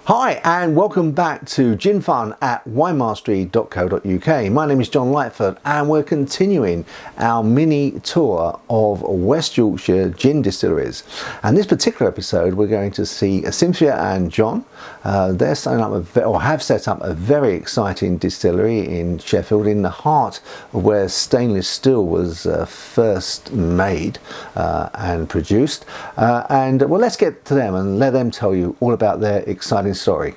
Hi and welcome back to Gin Fun at winemastery.co.uk. My name is John Lightfoot and we're continuing our mini tour of West Yorkshire gin distilleries. And this particular episode we're going to see Cynthia and John. They're setting up have set up a very exciting distillery in Sheffield, in the heart of where stainless steel was first made and produced. And well, let's get to them and let them tell you all about their exciting story.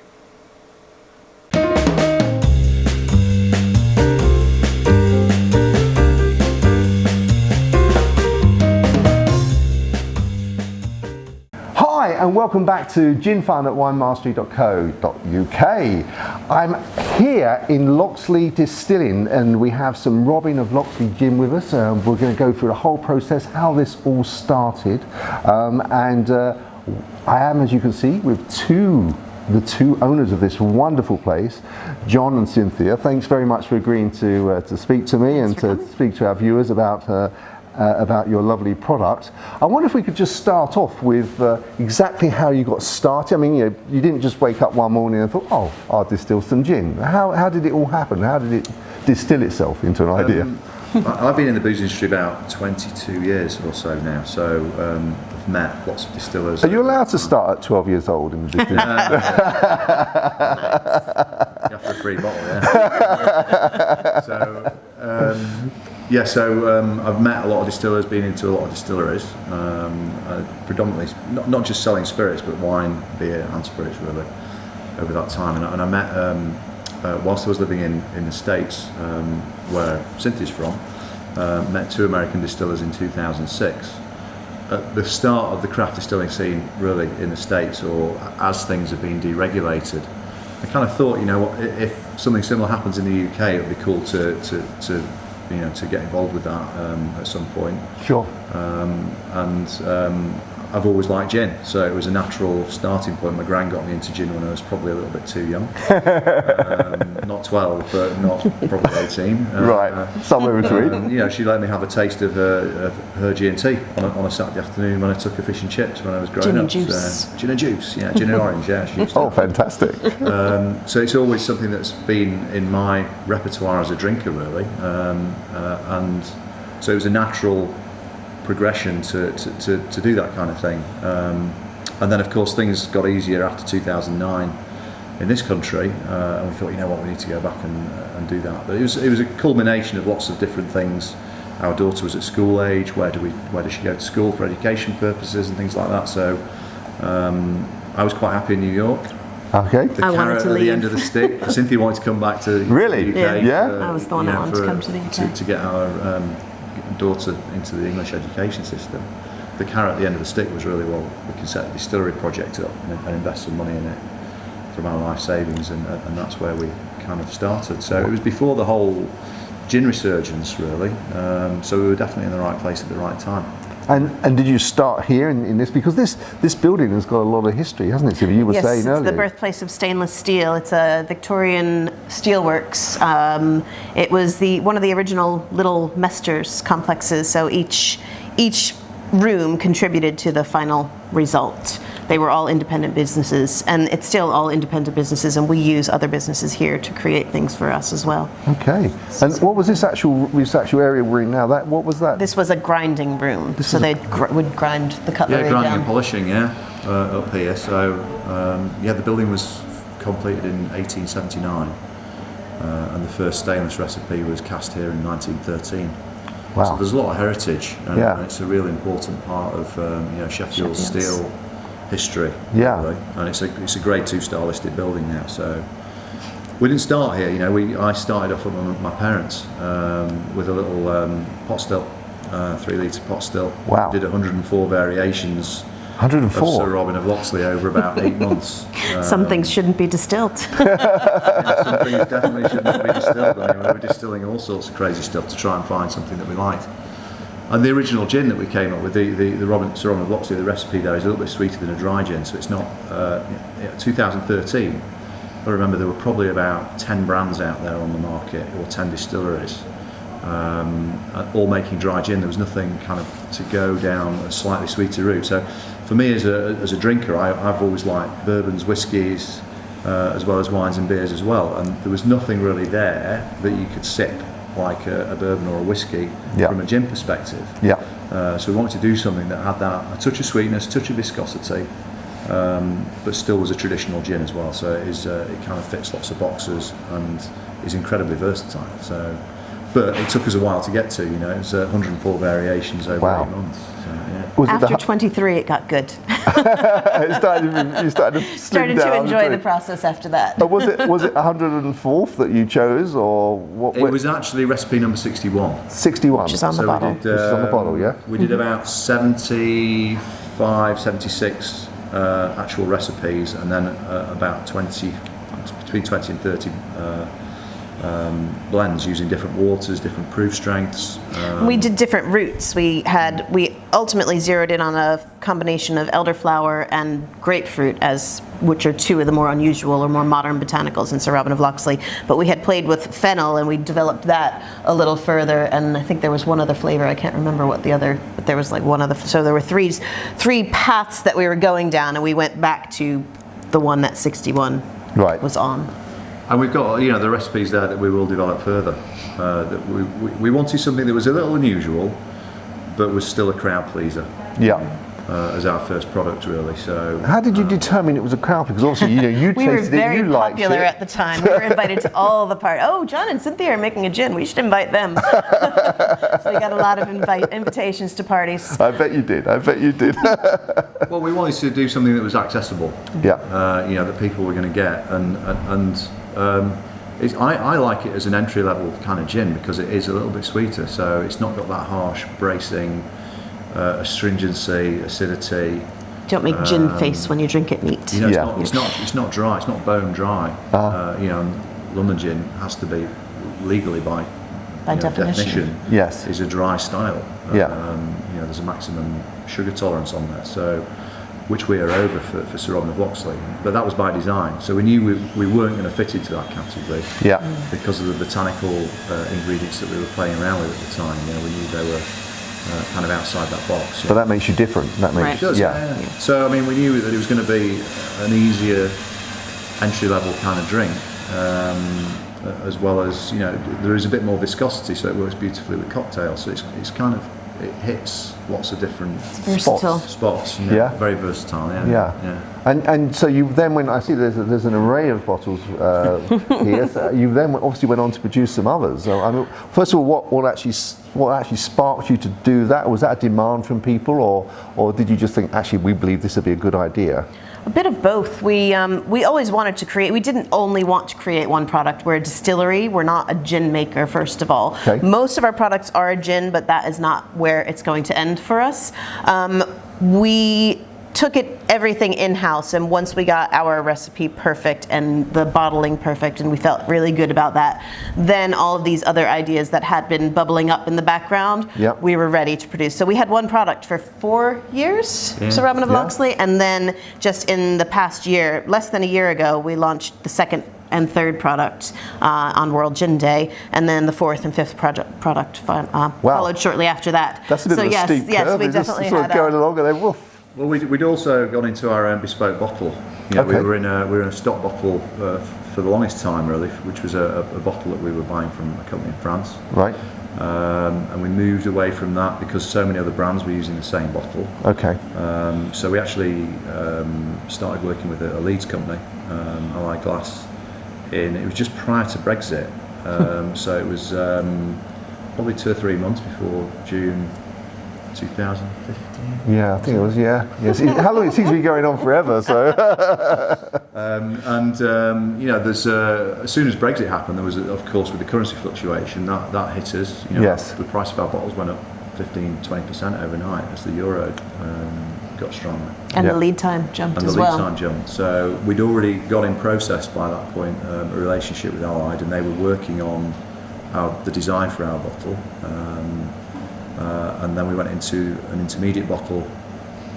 Hi and welcome back to Gin Fun at winemastery.co.uk. I'm here in Locksley Distilling and we have some Robin of Locksley Gin with us. We're going to go through the whole process, how this all started, I am, as you can see, with the two owners of this wonderful place, John and Cynthia. Thanks very much for agreeing to speak to me and to speak to our viewers about your lovely product. I wonder if we could just start off with exactly how you got started. I mean, you didn't just wake up one morning and thought, oh, I'll distill some gin. How did it all happen? How did it distill itself into an idea? I've been in the booze industry about 22 years or so now, so I've met lots of distillers. Are you allowed to start at 12 years old in the distillery? After a free bottle, yeah. So I've met a lot of distillers, been into a lot of distilleries, predominantly not just selling spirits, but wine, beer, and spirits really over that time. And I met. Whilst I was living in the States, where Cynthia's from, met two American distillers in 2006. At the start of the craft distilling scene, really, in the States, or as things have been deregulated, I kind of thought, if something similar happens in the UK, it would be cool to get involved with that at some point. Sure. I've always liked gin, so it was a natural starting point. My gran got me into gin when I was probably a little bit too young. Not 12, but not probably 18. Right, somewhere between. She let me have a taste of her G&T on a Saturday afternoon when I took a fish and chips when I was growing up. Gin and juice. Gin and juice, yeah, gin and orange, yeah. She used to fantastic. So it's always something that's been in my repertoire as a drinker, really. And so it was a natural progression to do that kind of thing, and then of course things got easier after 2009 in this country, and we thought, we need to go back and do that. But it was a culmination of lots of different things. Our daughter was at school age. Where does she go to school for education purposes and things like that? So I was quite happy in New York. Okay. The carrot at the end of the stick. Cynthia wanted to come back to really? the UK. Yeah. I was the one that wanted to come to the UK to get our daughter into the English education system. The carrot at the end of the stick was really, well, we can set a distillery project up and invest some money in it from our life savings, and that's where we kind of started. So it was before the whole gin resurgence, really. So we were definitely in the right place at the right time. And did you start here in this? Because this building has got a lot of history, hasn't it? So you were saying earlier. Yes, it's the birthplace of stainless steel. It's a Victorian steelworks. It was one of the original little Mesters complexes. So each room contributed to the final result. They were all independent businesses, and it's still all independent businesses, and we use other businesses here to create things for us as well. Okay. And what was this actual area we're in now? What was that? This was a grinding room, so they would grind the cutlery down. Yeah, grinding and polishing, up here. So, the building was completed in 1879, and the first stainless recipe was cast here in 1913. Wow. So there's a lot of heritage, and it's a really important part of Sheffield steel history. Yeah. Really. And it's a grade 2 star listed building now. So we didn't start here. I started off with my parents with a little pot still, 3 litre pot still. Wow. Did 104 variations. 104. Of Sir Robin of Locksley over about 8 months. Some things shouldn't be distilled. Some things definitely should not be distilled. We were distilling all sorts of crazy stuff to try and find something that we liked. And the original gin that we came up with, the Sir Robin of Locksley, the recipe there is a little bit sweeter than a dry gin, so it's not. 2013, I remember there were probably about 10 brands out there on the market, or 10 distilleries, all making dry gin. There was nothing kind of to go down a slightly sweeter route. So for me as a drinker, I've always liked bourbons, whiskies, as well as wines and beers as well. And there was nothing really there that you could sip like a bourbon or a whiskey from a gin perspective. So we wanted to do something that had a touch of sweetness, touch of viscosity, but still was a traditional gin as well. So it kind of fits lots of boxes and is incredibly versatile. So, but it took us a while to get to. It was 104 variations over 8 months. So, yeah. After 23, it got good. You started to enjoy the process after that. Was it 104th that you chose, or what? It was actually recipe number 61. 61. Which is on the bottle. Which is on the bottle, yeah. We did about 75, 76 actual recipes, and then about 20, between 20 and 30 blends using different waters, different proof strengths. We did different roots. We ultimately zeroed in on a combination of elderflower and grapefruit, which are two of the more unusual or more modern botanicals in Sir Robin of Locksley. But we had played with fennel, and we developed that a little further. And I think there was one other flavor. I can't remember what the other, but there was like one other. So there were three paths that we were going down, and we went back to the one that 61 was on. And we've got the recipes there that we will develop further. That we wanted something that was a little unusual, but was still a crowd pleaser. As our first product, really. So how did you determine it was a crowd pleaser? Because obviously, you we were tasted it, you liked it. very popular at the time. We were invited to all the parties. Oh, John and Cynthia are making a gin. We should invite them. So we got a lot of invitations to parties. I bet you did. Well, we wanted to do something that was accessible. That people were going to get, I like it as an entry-level kind of gin because it is a little bit sweeter. So it's not got that harsh bracing, astringency, acidity. Don't make gin face when you drink it neat. It's not dry. It's not bone dry. London gin has to be legally by definition. Yes, is a dry style. There's a maximum sugar tolerance on there. So, which we are over for Sir Robin of Locksley, but that was by design. So we knew we weren't going to fit into that category because of the botanical ingredients that we were playing around with at the time. We knew they were kind of outside that box. But that makes you different. That makes So we knew that it was going to be an easier entry-level kind of drink, as well as there is a bit more viscosity, so it works beautifully with cocktails. So it's kind of it hits lots of different spots. Very versatile. And so you then went. I see there's an array of bottles here. So you then obviously went on to produce some others. So first of all, what actually sparked you to do that? Was that a demand from people, or did you just think actually we believe this would be a good idea? A bit of both. We always wanted to create. We didn't only want to create one product. We're a distillery. We're not a gin maker, first of all. Okay. Most of our products are a gin, but that is not where it's going to end for us. We took everything in-house, and once we got our recipe perfect and the bottling perfect, and we felt really good about that, then all of these other ideas that had been bubbling up in the background, we were ready to produce. So we had one product for 4 years, Sir Robin of Locksley, and then just in the past year, less than a year ago, we launched the second and third product on World Gin Day, and then the fourth and fifth product followed shortly after that. That's a bit of a steep curve. Yes, we definitely had going along, and then woof. Well, we'd also gone into our own bespoke bottle. We were in a stock bottle for the longest time, really, which was a bottle that we were buying from a company in France. Right. And we moved away from that because so many other brands were using the same bottle. Okay. So we actually started working with a Leeds company, Allied Glass. It was just prior to Brexit, so it was probably 2 or 3 months before June 2015. Yeah, I think it was. Yes. How long? It seems to be going on forever. So. There's as soon as Brexit happened, there was, of course, with the currency fluctuation, that hit us. Yes. The price of our bottles went up 15-20% overnight as the euro got stronger. And the lead time jumped as well. And the lead time jumped. So we'd already got in process by that point a relationship with Allied, and they were working on the design for our bottle. And then we went into an intermediate bottle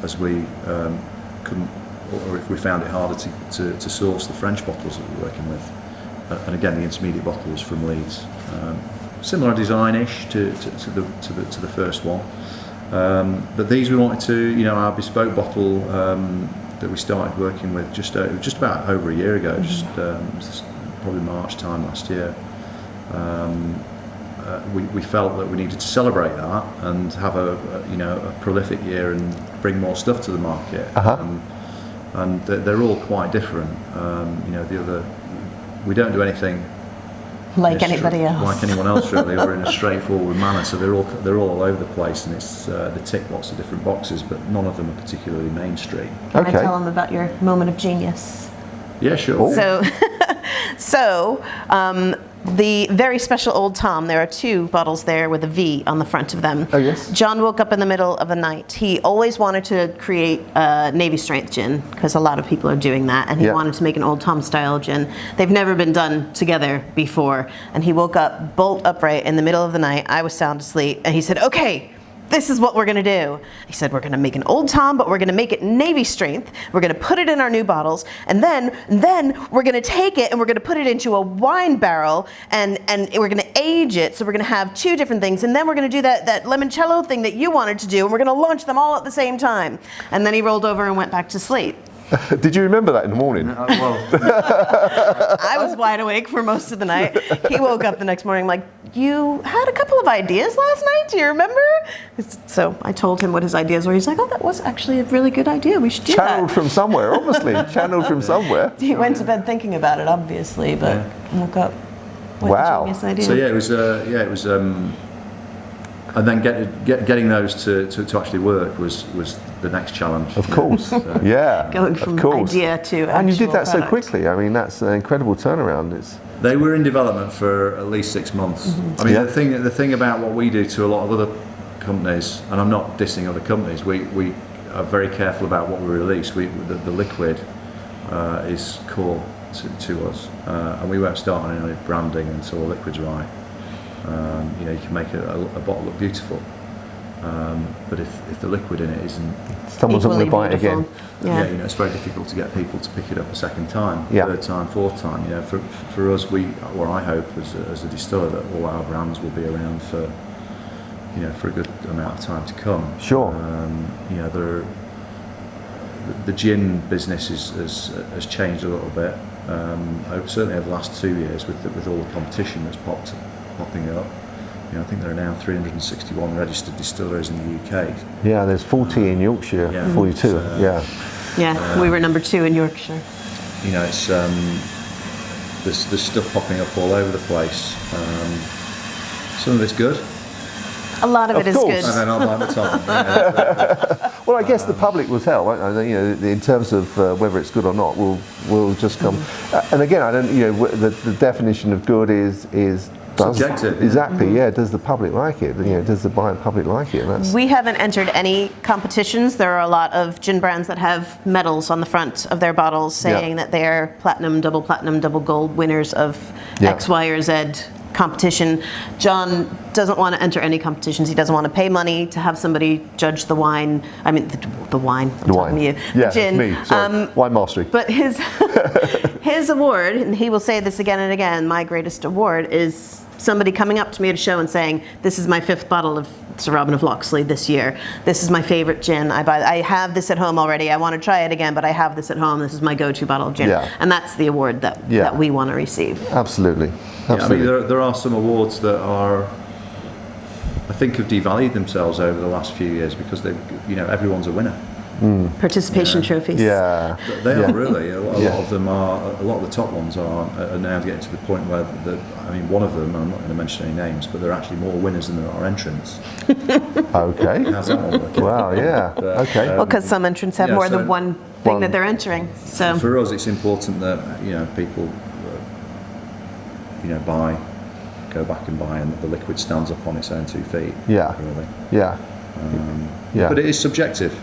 as we couldn't, or if we found it harder to source the French bottles that we were working with. And again, the intermediate bottle was from Leeds. Similar design-ish to the first one. But these we wanted to, our bespoke bottle that we started working with just about over a year ago, just probably March time last year. We felt that we needed to celebrate that and have a prolific year and bring more stuff to the market. And they're all quite different. We don't do anything like anybody else, like anyone else really, or in a straightforward manner. So they're all over the place, and it's they tick lots of different boxes, but none of them are particularly mainstream. Can I tell them about your moment of genius? Yeah, sure. So the very special Old Tom, there are 2 bottles there with a V on the front of them. Oh, yes. John woke up in the middle of the night. He always wanted to create a Navy strength gin, because a lot of people are doing that, and he wanted to make an Old Tom style gin. They've never been done together before, and he woke up bolt upright in the middle of the night. I was sound asleep, and he said, "Okay, this is what we're going to do." He said, "We're going to make an Old Tom, but we're going to make it Navy strength. We're going to put it in our new bottles, and then we're going to take it and we're going to put it into a wine barrel, and we're going to age it. So we're going to have 2 different things, and then we're going to do that limoncello thing that you wanted to do, and we're going to launch them all at the same time." And then he rolled over and went back to sleep. Did you remember that in the morning? I was wide awake for most of the night. He woke up the next morning like, "You had a couple of ideas last night, do you remember?" So I told him what his ideas were. He's like, "Oh, that was actually a really good idea. We should do that." Channeled from somewhere, obviously. Channeled from somewhere. He went to bed thinking about it, obviously, but woke up with a genius idea. So it was, and then getting those to actually work was the next challenge. Of course, Going from idea to actual and you did that product. so quickly. I mean, that's an incredible turnaround. They were in development for at least 6 months. I mean, the thing about what we do to a lot of other companies, and I'm not dissing other companies, we are very careful about what we release. The liquid is core to us, and we won't start on any branding until the liquid's right. You can make a bottle look beautiful, but if the liquid in it isn't, someone's not going to buy it again. It's very difficult to get people to pick it up a second time, 3rd time, 4th time. For us, I hope as a distiller that all our brands will be around for a good amount of time to come. Sure. The gin business has changed a little bit. Certainly over the last 2 years with all the competition that's popping up. I think there are now 361 registered distilleries in the UK. Yeah, there's 40 in Yorkshire, 42. We were number 2 in Yorkshire. It's there's stuff popping up all over the place. Some of it's good. A lot of it is good. And then I'm like the top. Well, I guess the public will tell. In terms of whether it's good or not, will just come. And again, I don't. The definition of good is subjective. Exactly. Yeah. Does the public like it? Does the buying public like it? And we haven't entered any competitions. There are a lot of gin brands that have medals on the front of their bottles saying that they are platinum, double gold winners of X, Y, or Z competition. John doesn't want to enter any competitions. He doesn't want to pay money to have somebody judge the wine. I mean, the wine. I'm talking to you. Yeah, gin. me. Sorry. Wine mastery. But his award, and he will say this again and again, my greatest award is somebody coming up to me at a show and saying, "This is my 5th bottle of Sir Robin of Locksley this year. This is my favorite gin. I have this at home already. I want to try it again, but I have this at home. This is my go-to bottle of gin." And that's the award that we want to receive. Absolutely. I mean, there are some awards that are, I think, have devalued themselves over the last few years because everyone's a winner. Participation trophies. They are really. A lot of them are. A lot of the top ones are now getting to the point where one of them. I'm not going to mention any names, but there are actually more winners than there are entrants. Okay. How's that one working? Wow. Yeah. Okay. Well, because some entrants have more than one thing that they're entering. So for us, it's important that people go back and buy, and the liquid stands up on its own 2 feet. Yeah. Really. Yeah. But it is subjective.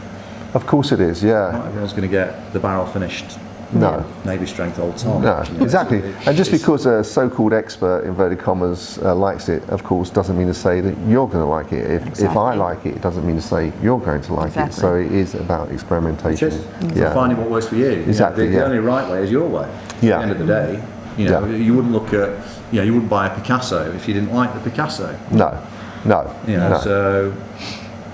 Of course it is. Yeah. Not everyone's going to get the barrel finished. No. Navy strength Old Tom. No, exactly. And just because a so-called expert, inverted commas, likes it, of course, doesn't mean to say that you're going to like it. If I like it, it doesn't mean to say you're going to like it. So it is about experimentation. It is. So finding what works for you. Exactly. The only right way is your way. At the end of the day, you wouldn't look at, you wouldn't buy a Picasso if you didn't like the Picasso. No. So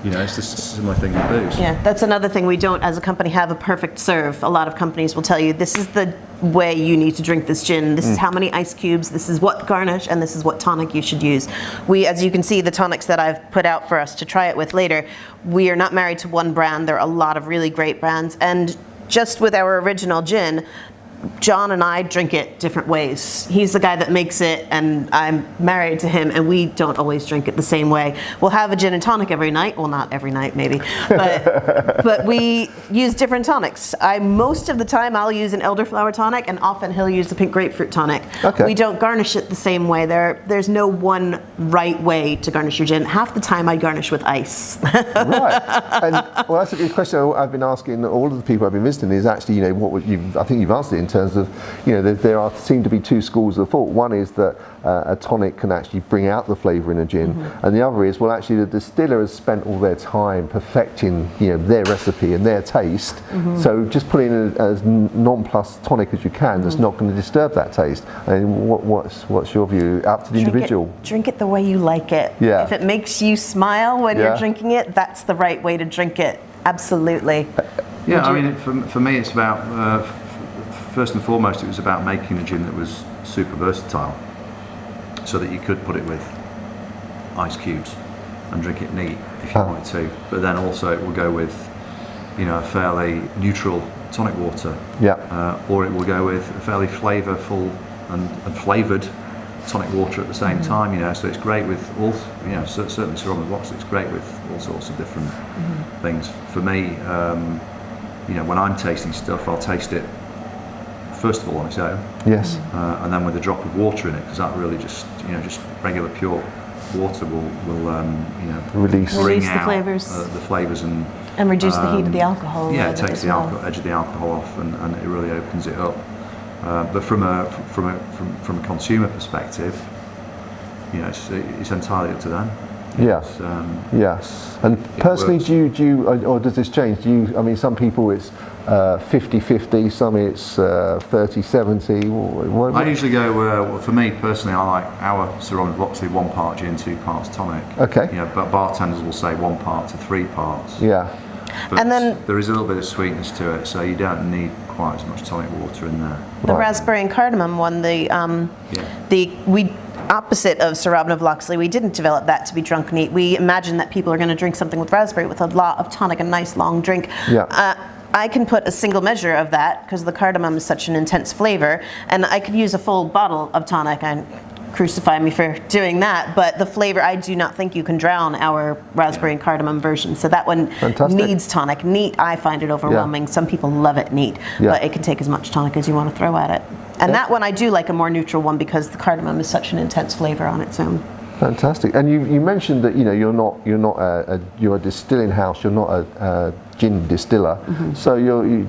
You know, it's just a similar thing with booze. Yeah, that's another thing. We don't, as a company, have a perfect serve. A lot of companies will tell you, this is the way you need to drink this gin. This is how many ice cubes, this is what garnish, and this is what tonic you should use. We, as you can see, the tonics that I've put out for us to try it with later, we are not married to one brand. There are a lot of really great brands. And just with our original gin, John and I drink it different ways. He's the guy that makes it, and I'm married to him, and we don't always drink it the same way. We'll have a gin and tonic every night. Well, not every night, maybe, but we use different tonics. Most of the time, I'll use an elderflower tonic, and often he'll use the pink grapefruit tonic. Okay. We don't garnish it the same way. There's no one right way to garnish your gin. Half the time, I garnish with ice. Right. And well, that's a good question I've been asking all of the people I've been visiting is actually, you know, what would you? I think you've answered it in terms of, you know, there seem to be two schools of thought. One is that a tonic can actually bring out the flavour in a gin, and the other is, well, actually the distiller has spent all their time perfecting, you know, their recipe and their taste. So just putting it as non-plus tonic as you can, that's not going to disturb that taste. And what's your view? Up to the individual. Drink it the way you like it. Yeah. If it makes you smile when you're drinking it, that's the right way to drink it. Absolutely. Yeah, I mean, for me, it's about first and foremost, it was about making a gin that was super versatile, so that you could put it with ice cubes and drink it neat if you wanted to. But then also it will go with, you know, a fairly neutral tonic water. Yeah. Or it will go with a fairly flavourful and flavoured tonic water at the same time. You know, so it's great with all. You know, certainly Sir Robin Locksley, it's great with all sorts of different things. For me, you know, when I'm tasting stuff, I'll taste it first of all on its own, Yes. and then with a drop of water in it, because that really just, you know, just regular pure water will you know, Release bring the out flavours. the flavours and reduce the heat of the alcohol. yeah, it takes the edge of the alcohol off, and it really opens it up. But from a consumer perspective, you know, it's entirely up to them. Yeah. Yes. And personally, works. do you, or does this change? Do you? I mean, some people it's 50-50, some it's 30-70. I usually go. Well, for me personally, I like our Sir Robin Locksley 1 part gin, 2 parts tonic. Okay. You know, but bartenders will say 1 part to 3 parts. Yeah. But And then- there is a little bit of sweetness to it, so you don't need quite as much tonic water in there. The Right. raspberry and cardamom one, we opposite of Sir Robin of Locksley, we didn't develop that to be drunk neat. We imagined that people are going to drink something with raspberry with a lot of tonic, a nice long drink. Yeah. I can put a single measure of that because the cardamom is such an intense flavor, and I could use a full bottle of tonic. And crucify me for doing that, but the flavor, I do not think you can drown our raspberry and cardamom version. So that one Fantastic. needs tonic. Neat, I find it overwhelming. Some people love it neat, but it can take as much tonic as you want to throw at it. And that one I do like a more neutral one because the cardamom is such an intense flavor on its own. Fantastic. And you mentioned that, you know, you're a distilling house. You're not a gin distiller. So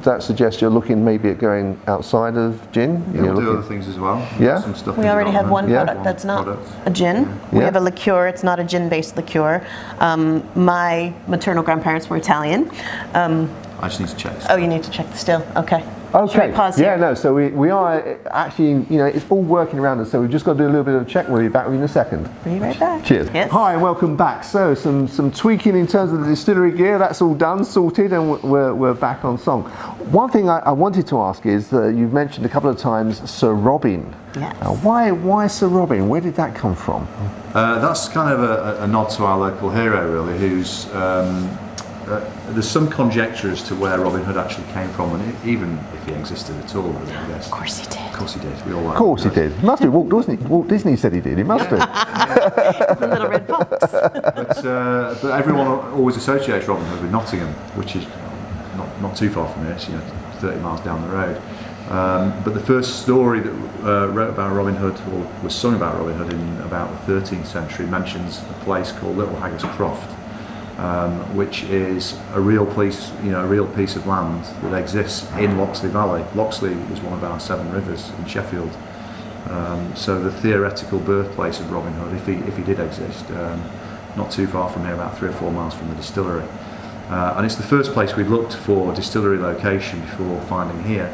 that suggests you're looking maybe at going outside of gin. Yeah, we'll do other things as well. Yeah? Some stuff We in already have one development. product that's not Product. a gin. We Yeah. have a liqueur. It's not a gin-based liqueur. My maternal grandparents were Italian. I just need to check this. Oh, you need to check the still. Okay. Should Okay. we pause Yeah, here? no. So we are actually, you know, it's all working around us. So we've just got to do a little bit of a check. We'll be back with you in a second. Be right back. Cheers. Yes. Hi and welcome back. So some tweaking in terms of the distillery gear. That's all done, sorted, and we're back on song. One thing I wanted to ask is that you've mentioned a couple of times Sir Robin. Yes. Why Sir Robin? Where did that come from? That's kind of a nod to our local hero, really, who's there's some conjecture as to where Robin Hood actually came from, and even if he existed at all, really, I guess. Of course he did. Of course he did. We all like Of course he did. He must have. Walt Disney said he did. He must have. The little red fox. But everyone always associates Robin Hood with Nottingham, which is not too far from here. It's, you know, 30 miles down the road. But the first story that wrote about Robin Hood, or was sung about Robin Hood in about the 13th century, mentions a place called Little Haggard's Croft, which is a real piece of land that exists in Locksley Valley. Locksley is one of our 7 rivers in Sheffield. So the theoretical birthplace of Robin Hood, if he did exist, not too far from here, about 3 or 4 miles from the distillery. And it's the first place we looked for distillery location before finding here.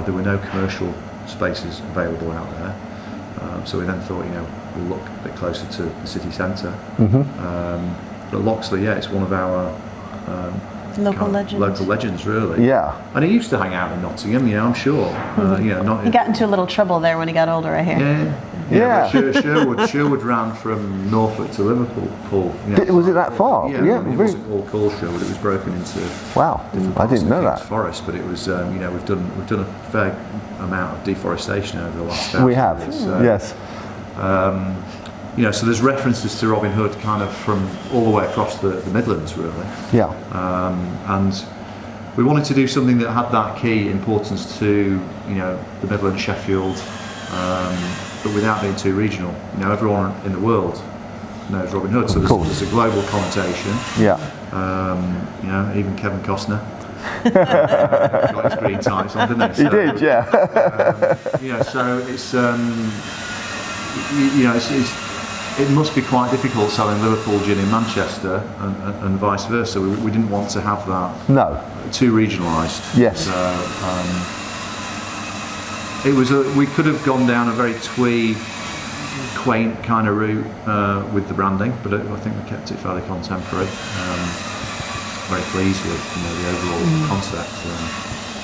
There were no commercial spaces available out there. So we then thought, you know, we'll look a bit closer to the city centre. But Locksley, yeah, it's one of our Local legends. Local legends, really. Yeah. And he used to hang out in Nottingham, you know, I'm sure. He got into a little trouble there when he got older, I hear. Yeah. Sherwood ran from Norfolk to Liverpool, Paul. You know. Was it that far? Yeah, I mean, it wasn't all called Sherwood, it was broken into Wow, I didn't know that. forest, but it was, you know, we've done a fair amount of deforestation over the last 1,000 We have, years. So, yes. you know, so there's references to Robin Hood kind of from all the way across the Midlands, really. Yeah. And we wanted to do something that had that key importance to, you know, the Midlands, Sheffield, but without being too regional. You know, everyone in the world knows Robin Hood, so there's a global connotation. Yeah. You know, even Kevin Costner got his green tights on, didn't he? He did, yeah. You know, so it's you know, it must be quite difficult selling Liverpool gin in Manchester and vice versa. We didn't want to have that too regionalised. Yes. So it was we could have gone down a very twee, quaint kind of route with the branding, but I think we kept it fairly contemporary. Very pleased with, you know, the overall concept.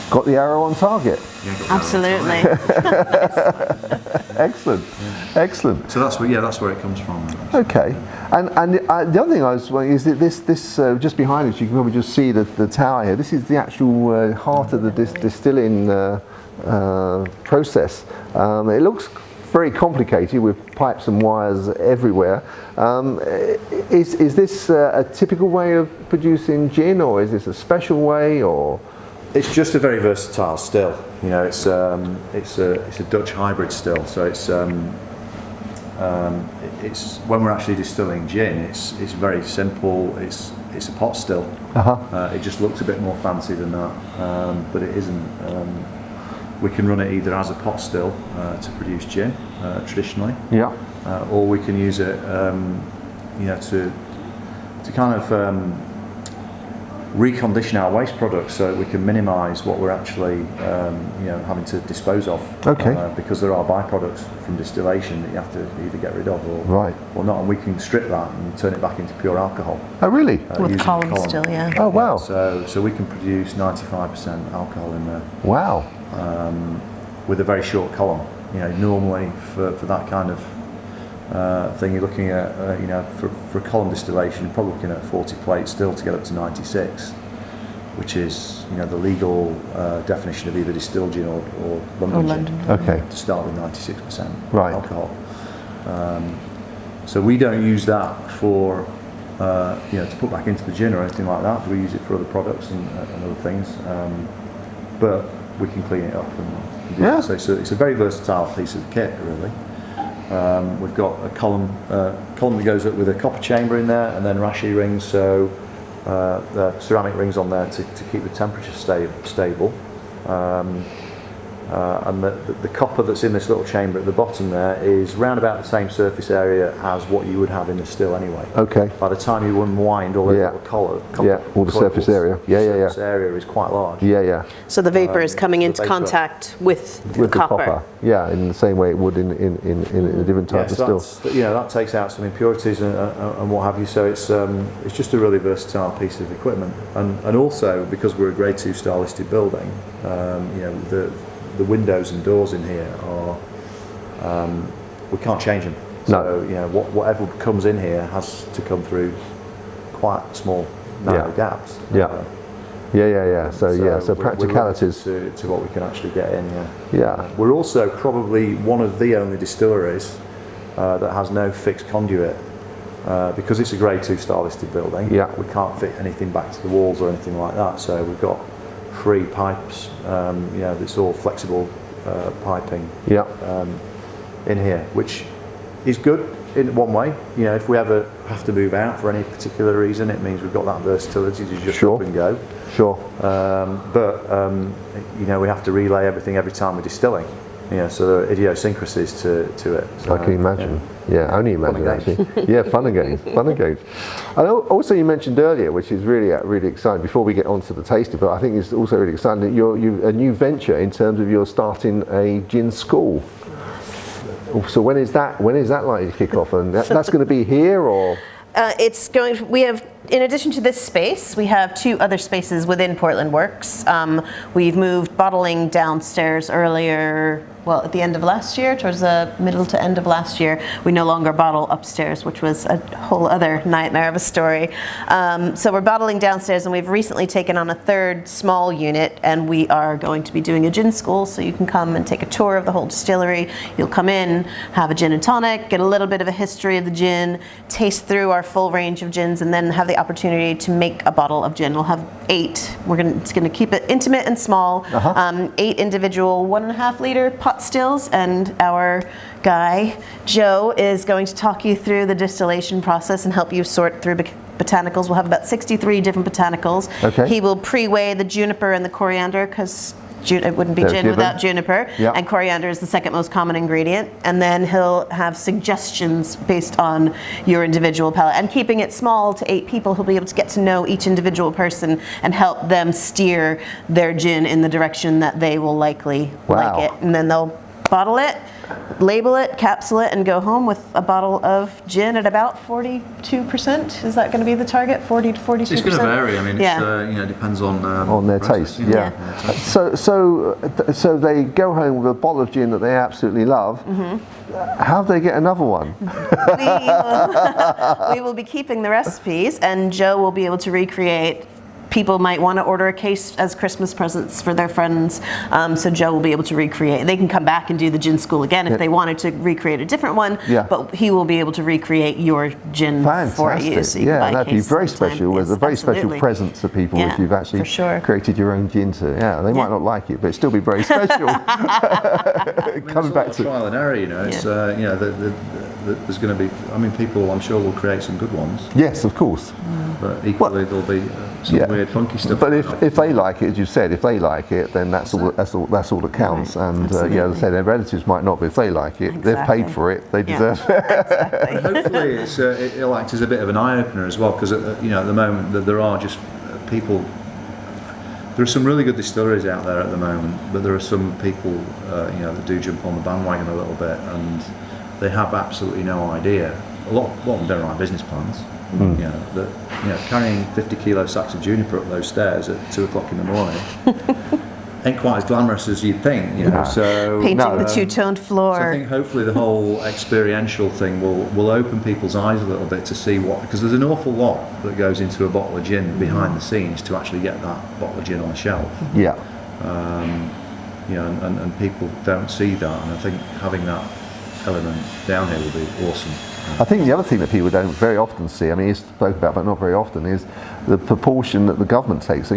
Got the arrow on target. Yeah, got Absolutely. Excellent, excellent. So that's where it comes from. Okay, and the other thing I was wondering is that this just behind us, you can probably just see the tower here. This is the actual heart of the distilling process. It looks very complicated with pipes and wires everywhere. Is this a typical way of producing gin, or is this a special way, or? It's just a very versatile still. You know, it's a Dutch hybrid still. So it's when we're actually distilling gin, it's very simple. It's a pot still. It just looks a bit more fancy than that, but it isn't. We can run it either as a pot still to produce gin traditionally, or we can use it, you know, to kind of recondition our waste products so that we can minimise what we're actually you know, having to dispose of. Because there are byproducts from distillation that you have to either get rid of or not, and we can strip that and turn it back into pure alcohol. Oh really? With column still, yeah. Oh wow. So we can produce 95% alcohol in there. Wow. With a very short column. You know, normally for that kind of thing, you're looking at, you know, for column distillation, you're probably looking at 40 plates still to get up to 96, which is, you know, the legal definition of either distilled gin or London gin. Okay. To start with 96% alcohol. So we don't use that for, you know, to put back into the gin or anything like that. We use it for other products and other things, but we can clean it up and do that. So it's a very versatile piece of kit, really. We've got a column that goes up with a copper chamber in there, and then rashi rings, so the ceramic rings on there to keep the temperature stable. And the copper that's in this little chamber at the bottom there is round about the same surface area as what you would have in the still anyway. Okay. By the time you unwind all the little all the surface area. Surface area is quite large. So the vapor is coming into contact with the copper. Yeah, in the same way it would in a different type of still. You know, that takes out some impurities and what have you. So it's just a really versatile piece of equipment, and also because we're a Grade 2 star listed building, you know, the windows and doors in here are, we can't change them. So, you know, whatever comes in here has to come through quite small, narrow gaps. So practicalities. To what we can actually get in, We're also probably one of the only distilleries that has no fixed conduit. Because it's a Grade 2 star listed building, we can't fit anything back to the walls or anything like that. So we've got free pipes, you know, it's all flexible piping in here, which is good in one way. You know, if we ever have to move out for any particular reason, it means we've got that versatility to just up and go. But you know, we have to relay everything every time we're distilling. You know, so there are idiosyncrasies to it. So, I can imagine. Only imagine actually. Fun and games. And also you mentioned earlier, which is really exciting. Before we get on to the tasting, but I think it's also really exciting that you're a new venture in terms of you're starting a gin school. So when is that likely to kick off? And that's going to be here, or? We have, in addition to this space, we have 2 other spaces within Portland Works. We've moved bottling downstairs earlier, well, at the end of last year, towards the middle to end of last year. We no longer bottle upstairs, which was a whole other nightmare of a story. So we're bottling downstairs, and we've recently taken on a 3rd small unit, and we are going to be doing a gin school, so you can come and take a tour of the whole distillery. You'll come in, have a gin and tonic, get a little bit of a history of the gin, taste through our full range of gins, and then have the opportunity to make a bottle of gin. We'll have 8. It's going to keep it intimate and small. 8 individual 1.5 liter pot stills, and our guy Joe is going to talk you through the distillation process and help you sort through botanicals. We'll have about 63 different botanicals. Okay. He will pre-weigh the juniper and the coriander, because it wouldn't be gin without juniper, and coriander is the 2nd most common ingredient, and then he'll have suggestions based on your individual palate. And keeping it small to 8 people, he'll be able to get to know each individual person and help them steer their gin in the direction that they will likely like it. And then they'll bottle it, label it, capsule it, and go home with a bottle of gin at about 42%. Is that going to be the target? 40 to 42%? It's going to vary. I mean, it depends on their taste. Yeah. So they go home with a bottle of gin that they absolutely love. How do they get another one? We will be keeping the recipes, and Joe will be able to recreate. People might want to order a case as Christmas presents for their friends, so Joe will be able to recreate. They can come back and do the gin school again if they wanted to recreate a different one, but he will be able to recreate your gin for you. So you that'd be very special. With a very special present to people if you've actually created your own gin. They might not like it, but it'd still be very special. Coming back to trial and error, it's there's going to be. I mean, people, I'm sure, will create some good ones. Yes, of course. But equally, there'll be some weird, funky stuff. But if they like it, as you said, if they like it, then that's all that counts. And as I say, their relatives might not, but if they like it, they've paid for it, they deserve it. Hopefully, it'll act as a bit of an eye opener as well, because at the moment there are just people. There are some really good distilleries out there at the moment, but there are some people that do jump on the bandwagon a little bit, and they have absolutely no idea. A lot of them don't write business plans. Carrying 50 kilo sacks of juniper up those stairs at 2 o'clock in the morning ain't quite as glamorous as you'd think. So painting the 2-toned floor. So I think hopefully the whole experiential thing will open people's eyes a little bit to see because there's an awful lot that goes into a bottle of gin behind the scenes to actually get that bottle of gin on the shelf. And people don't see that, and I think having that element down here will be awesome. I think the other thing that people don't very often see, I mean, it's spoken about but not very often, is the proportion that the government takes. So,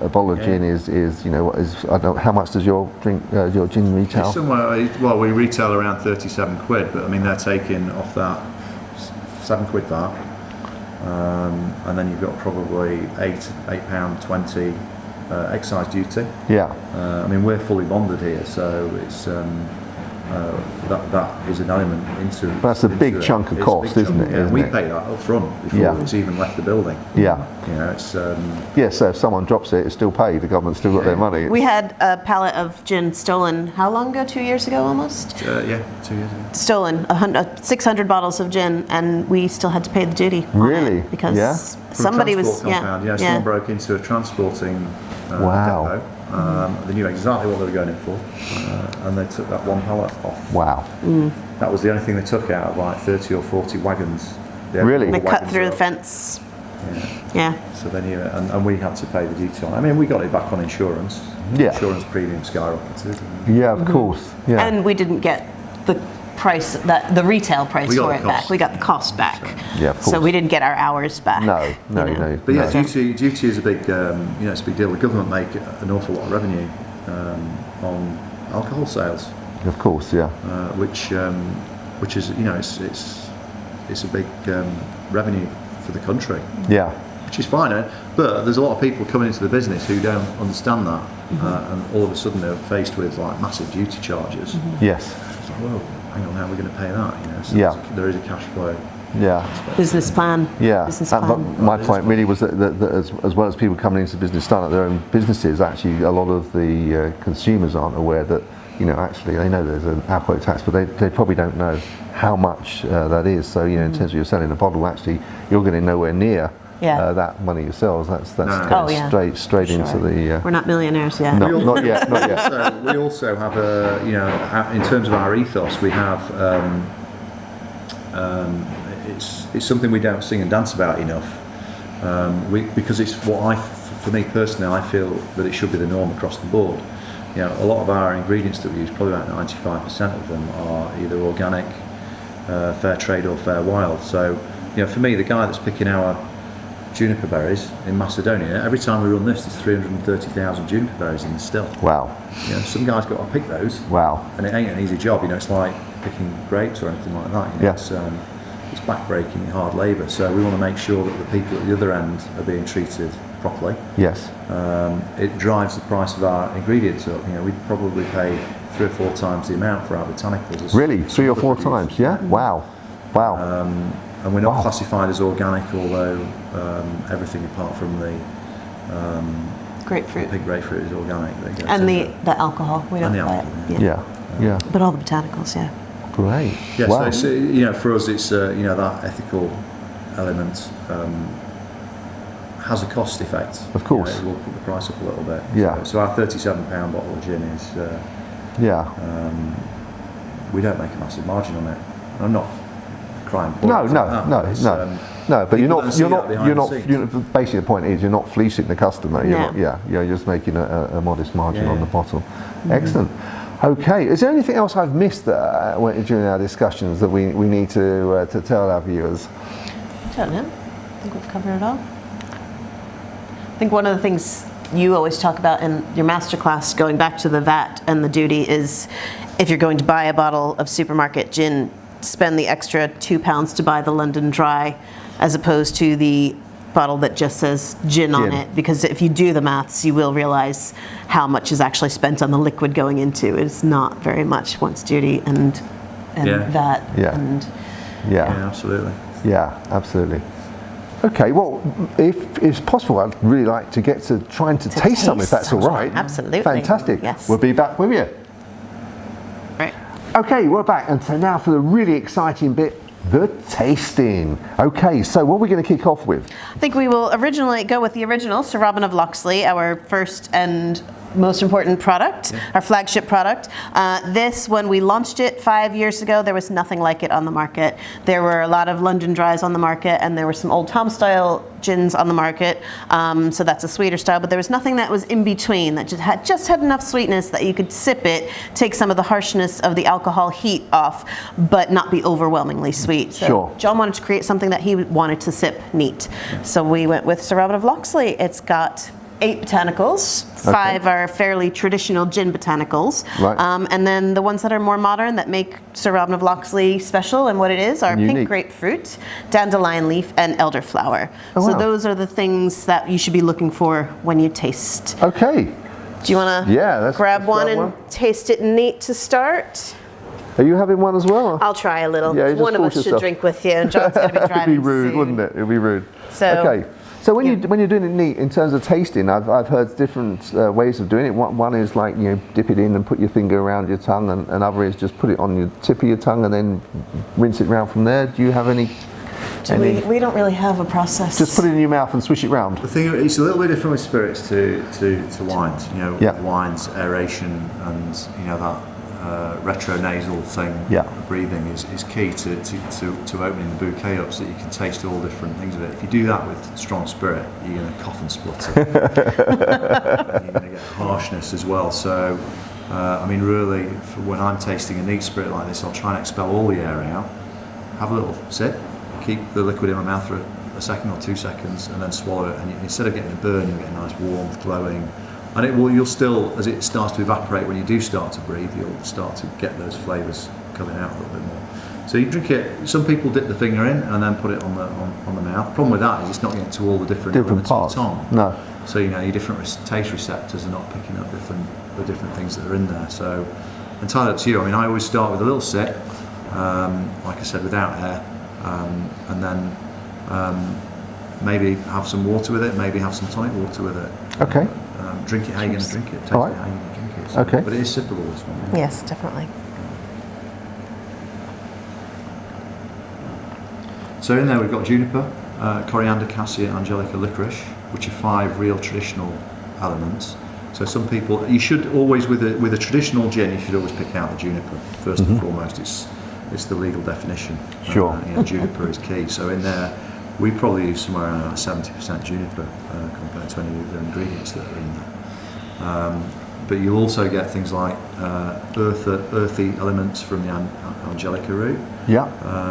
a bottle of gin is I don't know, how much does your gin retail? It's somewhere, we retail around 37 quid, but I mean, they're taking off that 7 quid VAT, and then you've got probably £8.20 excise duty. I mean, we're fully bonded here, so it's that is an element into. But that's a big chunk of cost, isn't it? Yeah, we pay that up front before it's even left the building. It's. So if someone drops it, it's still paid. The government's still got their money. We had a pallet of gin stolen. How long ago? 2 years ago, almost. 2 years ago. Stolen 600 bottles of gin, and we still had to pay the duty. Really? Because somebody was. Someone broke into a transporting depot. They knew exactly what they were going in for, and they took that one pallet off. Wow. That was the only thing they took out of like 30 or 40 wagons. Really? They cut through the fence. So they knew it, and we had to pay the duty on it. I mean, we got it back on insurance. Insurance premium skyrocketed. Of course. And we didn't get the price, the retail price for it back. We got the cost back. So we didn't get our hours back. No. But duty is a big, it's a big deal. The government make an awful lot of revenue on alcohol sales. Of course, which is, it's a big revenue for the country. Which is fine, but there's a lot of people coming into the business who don't understand that, and all of a sudden they're faced with like massive duty charges. Yes. It's like, whoa, hang on, how are we going to pay that? So there is a cash flow. Business plan. Business plan. My point really was that as well as people coming into business, starting up their own businesses, actually a lot of the consumers aren't aware that you know, actually they know there's an alcohol tax, but they probably don't know how much that is. So, you know, in terms of you're selling a bottle, actually you're getting nowhere near that money yourselves. That's straight into the. We're not millionaires yet. No, not yet. Not yet. So we also have you know, in terms of our ethos, we have. It's something we don't sing and dance about enough. Because it's what for me personally, I feel that it should be the norm across the board. You know, a lot of our ingredients that we use, probably about 95% of them are either organic, fair trade or fair wild. So, you know, for me, the guy that's picking our juniper berries in Macedonia, every time we run this, there's 330,000 juniper berries in the still. Wow. You know, some guys got to pick those. Wow. And it ain't an easy job. You know, it's like picking grapes or anything like that. You know, it's backbreaking, hard labour. So we want to make sure that the people at the other end are being treated properly. Yes. It drives the price of our ingredients up. You know, we'd probably pay 3 or 4 times the amount for our botanicals. Really, 3 or 4 times? Yeah. Wow. Wow. And we're not classified as organic, although everything apart from the grapefruit. I think grapefruit is organic. And the alcohol. We don't buy it. Yeah. But all the botanicals, Great. Yeah, wow. so you know, for us, it's you know, that ethical element has a cost effect. Of course. You know, it will put the price up a little bit. Yeah. So our £37 bottle of gin is. We don't make a massive margin on it. I'm not crying. No. But you're not. Basically, the point is you're not fleecing the customer. You're not. Yeah. You're just making a modest margin on the bottle. Excellent. Okay, is there anything else I've missed during our discussions that we need to tell our viewers? I don't know. I think we've covered it all. I think one of the things you always talk about in your masterclass, going back to the VAT and the duty, is if you're going to buy a bottle of supermarket gin, spend the extra £2 to buy the London Dry as opposed to the bottle that just says gin on it, because if you do the maths, you will realize how much is actually spent on the liquid going into. It's not very much once duty and that. And absolutely. Yeah, absolutely. Okay, well, if it's possible, I'd really like to get to trying to taste some, if that's all right. Absolutely. Fantastic. Yes. We'll be back with you. Right. Okay, we're back, and so now for the really exciting bit, the tasting. Okay, so what are we going to kick off with? I think we will go with the original Sir Robin of Locksley, our first and most important product, our flagship product. This, when we launched it 5 years ago, there was nothing like it on the market. There were a lot of London Dries on the market, and there were some Old Tom style gins on the market. So that's a sweeter style, but there was nothing that was in between that just had enough sweetness that you could sip it, take some of the harshness of the alcohol heat off, but not be overwhelmingly sweet. So John wanted to create something that he wanted to sip neat. So we went with Sir Robin of Locksley. It's got 8 botanicals. 5 are fairly traditional gin botanicals. Right. And then the ones that are more modern that make Sir Robin of Locksley special and what it is are pink grapefruit, dandelion leaf, and elderflower. So those are the things that you should be looking for when you taste. Okay. Do you want to grab one and taste it neat to start? Are you having one as well? I'll try a little. Yeah, one of us should drink with you, and John's going to be driving. It'd be rude, soon. wouldn't it? It'd be rude. So, okay. So when you're doing it neat in terms of tasting, I've heard different ways of doing it. One is like, you know, dip it in and put your finger around your tongue, and another is just put it on your tip of your tongue and then rinse it round from there. Do you have any? We don't really have a process. Just put it in your mouth and swish it round. The thing, it's a little bit different with spirits to wines. You know, with wines, aeration and that retronasal thing, breathing is key to opening the bouquet up so that you can taste all different things of it. If you do that with strong spirit, you're going to cough and splutter. And you're going to get harshness as well. So, I mean, really, when I'm tasting a neat spirit like this, I'll try and expel all the air out, have a little sip, keep the liquid in my mouth for a second or 2 seconds, and then swallow it. And instead of getting a burn, you'll get a nice warmth, glowing. And you'll still, as it starts to evaporate, when you do start to breathe, you'll start to get those flavours coming out a little bit more. So you drink it. Some people dip the finger in and then put it on the mouth. The problem with that is it's not getting to all the different parts. Of the tongue. No. So your different taste receptors are not picking up the different things that are in there. So entirely up to you. I mean, I always start with a little sip, like I said, without air, and then maybe have some water with it. Maybe have some tonic water with it. Okay. Drink it how you're going to drink it. Taste it how you're going to drink it. So, Okay. but it is sippable, this one. Yeah. Yes, definitely. So in there we've got juniper, coriander, cassia, angelica, licorice, which are 5 real traditional elements. So some people, you should always, with a traditional gin, you should always pick out the juniper first and foremost. It's the legal definition. Sure. Juniper is key. So in there, we probably use somewhere around 70% juniper compared to any other ingredients that are in there. But you'll also get things like earthy elements from the angelica root. Yeah.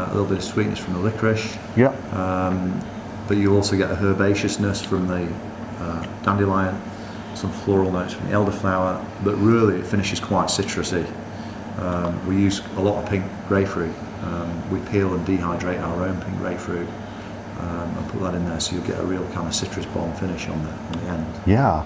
A little bit of sweetness from the licorice. Yeah. But you also get a herbaceousness from the dandelion, some floral notes from the elderflower, but really it finishes quite citrusy. We use a lot of pink grapefruit. We peel and dehydrate our own pink grapefruit and put that in there, so you'll get a real kind of citrus bomb finish on the end. Yeah.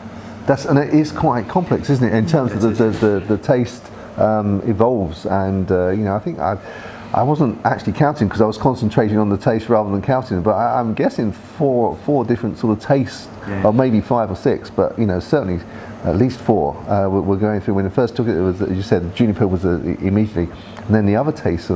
And it is quite complex, isn't it? In terms of the taste evolves, and I think I wasn't actually counting because I was concentrating on the taste rather than counting, but I'm guessing four different sort of tastes, or maybe 5 or 6, but certainly at least 4 we're going through. When I first took it, it was, as you said, juniper was immediately, and then the other taste,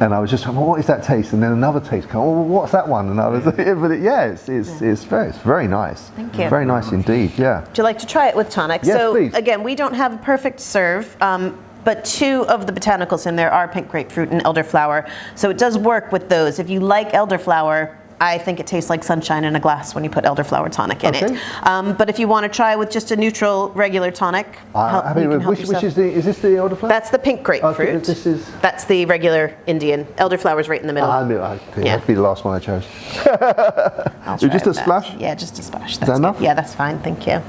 and I was just, well, what is that taste? And then another taste came, well, what's that one? And I was, it's very nice. Thank you. Very nice indeed. Yeah. Would you like to try it with tonic? Yes, so please. Again, we don't have a perfect serve, but 2 of the botanicals in there are pink grapefruit and elderflower. So it does work with those. If you like elderflower, I think it tastes like sunshine in a glass when you put elderflower tonic in it. But if you want to try with just a neutral, regular tonic, which is this the elderflower? That's the pink grapefruit. Okay, this is... That's the regular Indian. Elderflower's right in the middle. I knew that'd be the last one I chose. Just a splash? Yeah, just a splash. Is that enough? Yeah, that's fine. Thank you.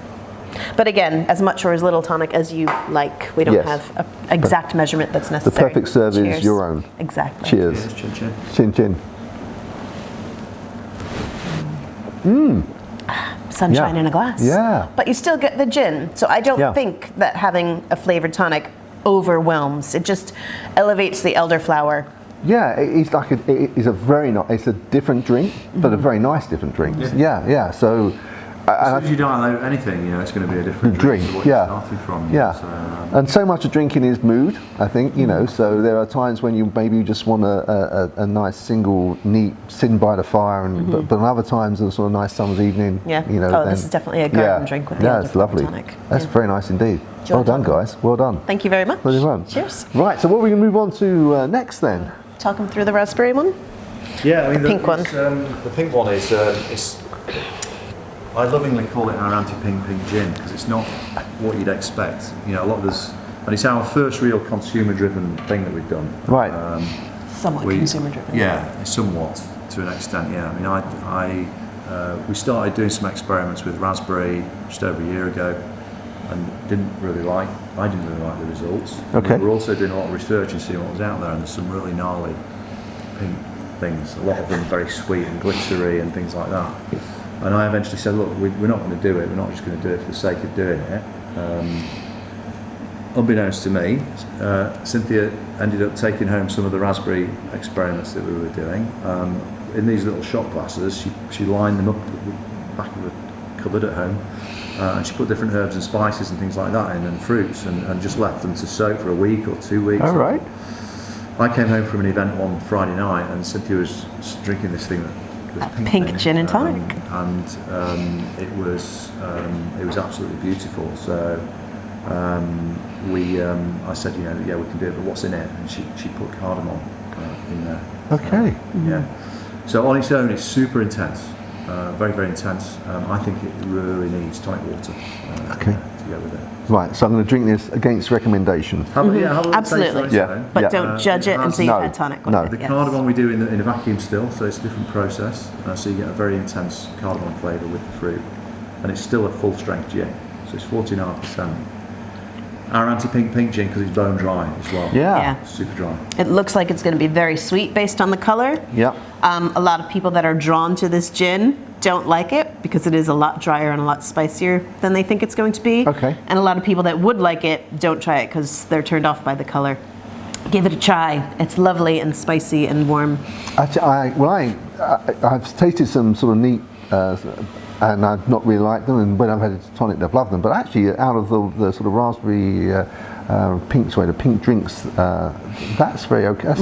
But again, as much or as little tonic as you like. We don't have an exact measurement that's necessary. The perfect serve is your own. Exactly. Cheers. Chin chin. Chin chin. Sunshine in a glass. Yeah. But you still get the gin. So I don't think that having a flavored tonic overwhelms. It just elevates the elderflower. Yeah, it's like it's a very nice. It's a different drink, but a very nice different drink. Yeah. So. If you dilute anything, it's going to be a different drink. To what you started from. And so much of drinking is mood, I think. So there are times when you maybe just want a nice single neat sitting by the fire, and but other times a sort of nice summer's evening. Yeah. This is definitely a garden drink with the it's lovely. tonic. That's very nice indeed. Well done, guys. Well done. Thank you very much. Very well. Cheers. Right. So what are we going to move on to next then? Talk them through the raspberry one. Yeah, I mean the pink one. The pink one is. I lovingly call it our anti-pink gin because it's not what you'd expect. A lot of this, and it's our first real consumer-driven thing that we've done. Right. Somewhat consumer-driven. Yeah, somewhat to an extent. Yeah. I mean, we started doing some experiments with raspberry just over a year ago, and I didn't really like the results. Okay. We were also doing a lot of research and seeing what was out there, and there's some really gnarly pink things. A lot of them very sweet and glittery and things like that. And I eventually said, look, we're not going to do it. We're not just going to do it for the sake of doing it. Unbeknownst to me, Cynthia ended up taking home some of the raspberry experiments that we were doing. In these little shot glasses, she lined them up at the back of the cupboard at home, and she put different herbs and spices and things like that in, and fruits, and just left them to soak for a week or 2 weeks. All right. I came home from an event one Friday night, and Cynthia was drinking this thing. Pink gin and tonic, it was absolutely beautiful. So I said, we can do it, but what's in it? And she put cardamom in there. Okay. Yeah. So on its own, it's super intense, very very intense. I think it really needs tonic water to go with it. Right, so I'm going to drink this against recommendation. Absolutely. But don't judge it until you've had tonic. The cardamom we do in a vacuum still, so it's a different process. So you get a very intense cardamom flavour with the fruit, and it's still a full strength gin. So it's 14.5%. Our anti-pink gin because it's bone dry as well. Yeah. Super dry. It looks like it's going to be very sweet based on the color. Yeah. A lot of people that are drawn to this gin don't like it because it is a lot drier and a lot spicier than they think it's going to be. Okay. And a lot of people that would like it don't try it because they're turned off by the color. Give it a try. It's lovely and spicy and warm. Actually, I've tasted some sort of neat and I've not really liked them. And when I've had a tonic, I've loved them. But actually, out of the sort of raspberry the pink drinks, that's very okay. That's,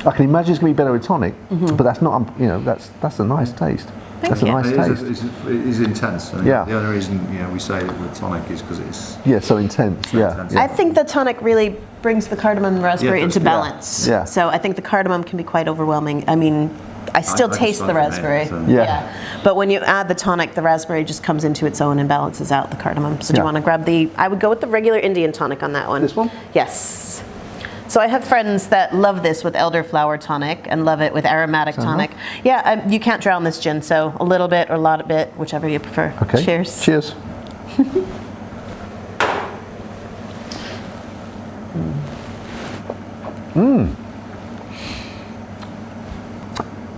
I can imagine it's going to be better with tonic, but that's not. That's a nice taste. That's a nice taste. It is intense. I mean, the only reason we say it with tonic is because it's so intense. I think the tonic really brings the cardamom and raspberry into balance. Yeah. So I think the cardamom can be quite overwhelming. I mean, I still taste the raspberry. But when you add the tonic, the raspberry just comes into its own and balances out the cardamom. So do you want to grab I would go with the regular Indian tonic on that one. This one? Yes. So I have friends that love this with elderflower tonic and love it with aromatic tonic. Yeah, you can't drown this gin, so a little bit or a lot of bit, whichever you prefer. Okay. Cheers. Cheers.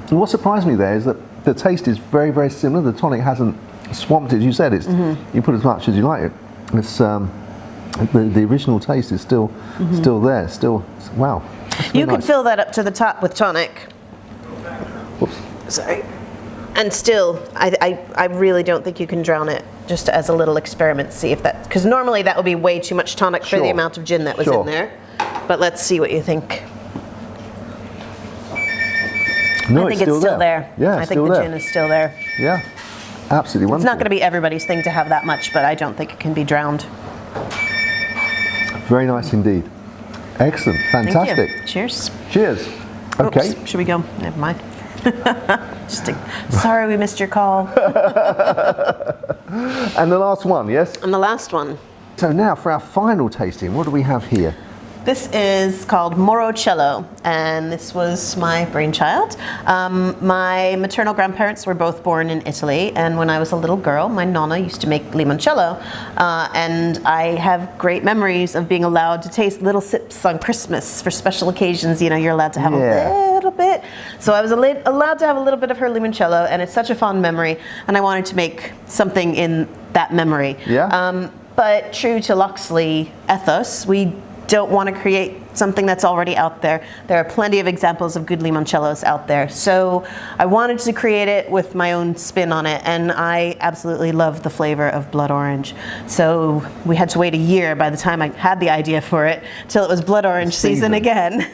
And what surprised me there is that the taste is very, very similar. The tonic hasn't swamped it, as you said. It's you put as much as you like it. It's the original taste is still there. Still, wow. You could fill that up to the top with tonic. Whoops. Sorry. And still, I really don't think you can drown it. Just as a little experiment, see if that, because normally that would be way too much tonic for the amount of gin that was in there. But let's see what you think. No, I think it's still there. Yeah, I think the gin is still there. Yeah, absolutely wonderful. It's not going to be everybody's thing to have that much, but I don't think it can be drowned. Very nice indeed. Excellent, fantastic. Thank you. Cheers. Cheers. Okay. Oops, should we go? Never mind. Sorry we missed your call. And the last one, yes? And the last one. So now for our final tasting, what do we have here? This is called Moro Cello, and this was my brainchild. My maternal grandparents were both born in Italy, and when I was a little girl, my nonna used to make limoncello, and I have great memories of being allowed to taste little sips on Christmas for special occasions. You know, you're allowed to have a little bit. So I was allowed to have a little bit of her limoncello, and it's such a fond memory, and I wanted to make something in that memory. Yeah. But true to Locksley ethos, we don't want to create something that's already out there. There are plenty of examples of good limoncellos out there. So I wanted to create it with my own spin on it, and I absolutely love the flavor of blood orange. So we had to wait a year by the time I had the idea for it till it was blood orange season again.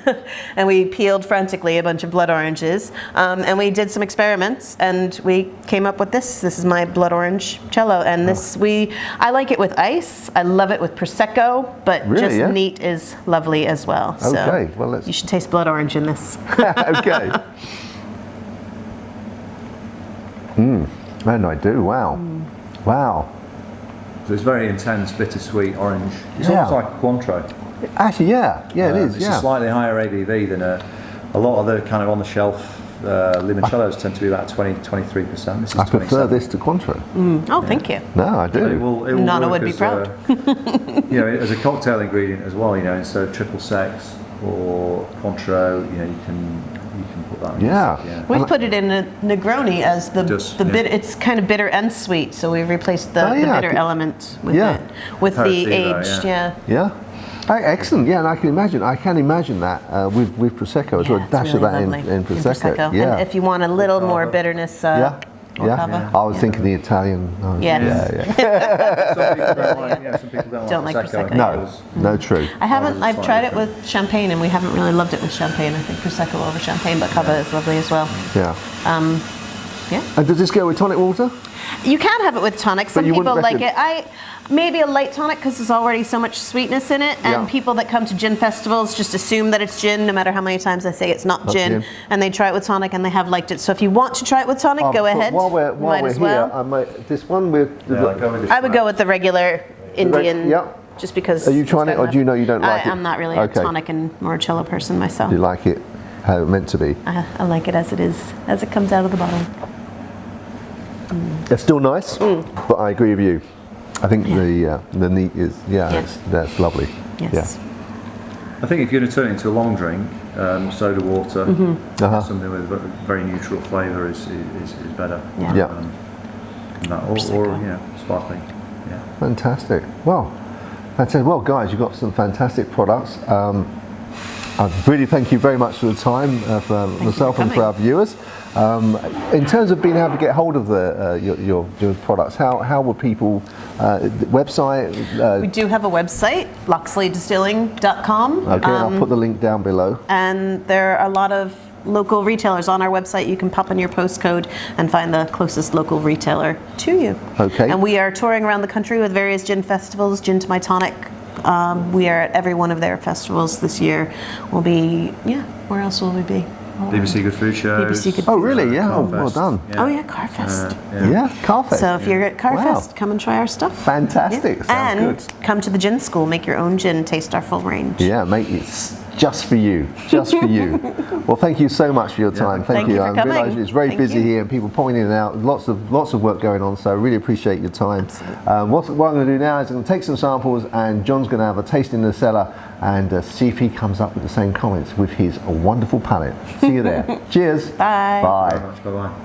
And we peeled frantically a bunch of blood oranges, and we did some experiments, and we came up with this. This is my blood orange cello, and I like it with ice. I love it with Prosecco, but neat is lovely as well. So okay, well you should taste blood orange in this. Okay. And I do. Wow. Wow. So it's very intense, bittersweet orange. It's almost like a Cointreau. Actually, it is. It's a slightly higher ABV than a lot of the kind of on the shelf limoncellos tend to be about 20-23%. This is I prefer this to Cointreau. Oh, thank you. No, I do. It will Nana work would be proud. As a cocktail ingredient as well. instead of triple sex or Cointreau, you can put that. Yeah. We've put it in a Negroni as the bit. It's kind of bitter and sweet, so we've replaced the bitter element with it with the aged. Yeah. Excellent, and I can imagine that with Prosecco as well. A dash really of that in Prosecco. Yeah. And if you want a little more bitterness, I was thinking the Italian. Some people don't like Prosecco. No, true. I've tried it with champagne, and we haven't really loved it with champagne. I think Prosecco over champagne, but Cava is lovely as well. Yeah. And does this go with tonic water? You can have it with tonic. Some people like it. Maybe a light tonic because there's already so much sweetness in it, and people that come to gin festivals just assume that it's gin, no matter how many times I say it's not gin, and they try it with tonic and they have liked it. So if you want to try it with tonic, go ahead. While we're here, this one with. I would go with the regular Indian. Just because. Are you trying it, or do you know you don't like it? I'm not really a tonic and Moro Cello person myself. Do you like it how it's meant to be? I like it as it is, as it comes out of the bottle. It's still nice, but I agree with you. I think the neat is that's lovely. Yes. I think if you're going to turn it into a long drink, soda water, something with a very neutral flavour is better. Or sparkling. Yeah. Fantastic. Well, guys, you've got some fantastic products. I really thank you very much for the time for myself and for our viewers. In terms of being able to get hold of your products, how would people, website? We do have a website, locksley.distilling.com. Okay, I'll put the link down below. And there are a lot of local retailers on our website. You can pop in your postcode and find the closest local retailer to you. Okay. And we are touring around the country with various gin festivals, Gin to My Tonic. We are at every one of their festivals this year. We'll be, where else will we be? BBC Good Food Shows. BBC Good Oh, Food really? Yeah. Oh, well Carfest. done. Yeah. Oh yeah, Carfest. Yeah, Carfest. So if you're at Carfest, Wow. come and try our stuff. Fantastic. Sounds And good. come to the gin school, make your own gin, taste our full range. Yeah, mate, it's just for you. Just for you. Well, thank you so much for your time. Thank you for I coming. realise it's very Thank busy you. here and people pointing in and out. Lots of work going on, so I really appreciate your time. What I'm going to do now is I'm going to take some samples and John's going to have a taste in the cellar and see if he comes up with the same comments with his wonderful palate. See you there. Cheers. Bye. Bye. Bye-bye.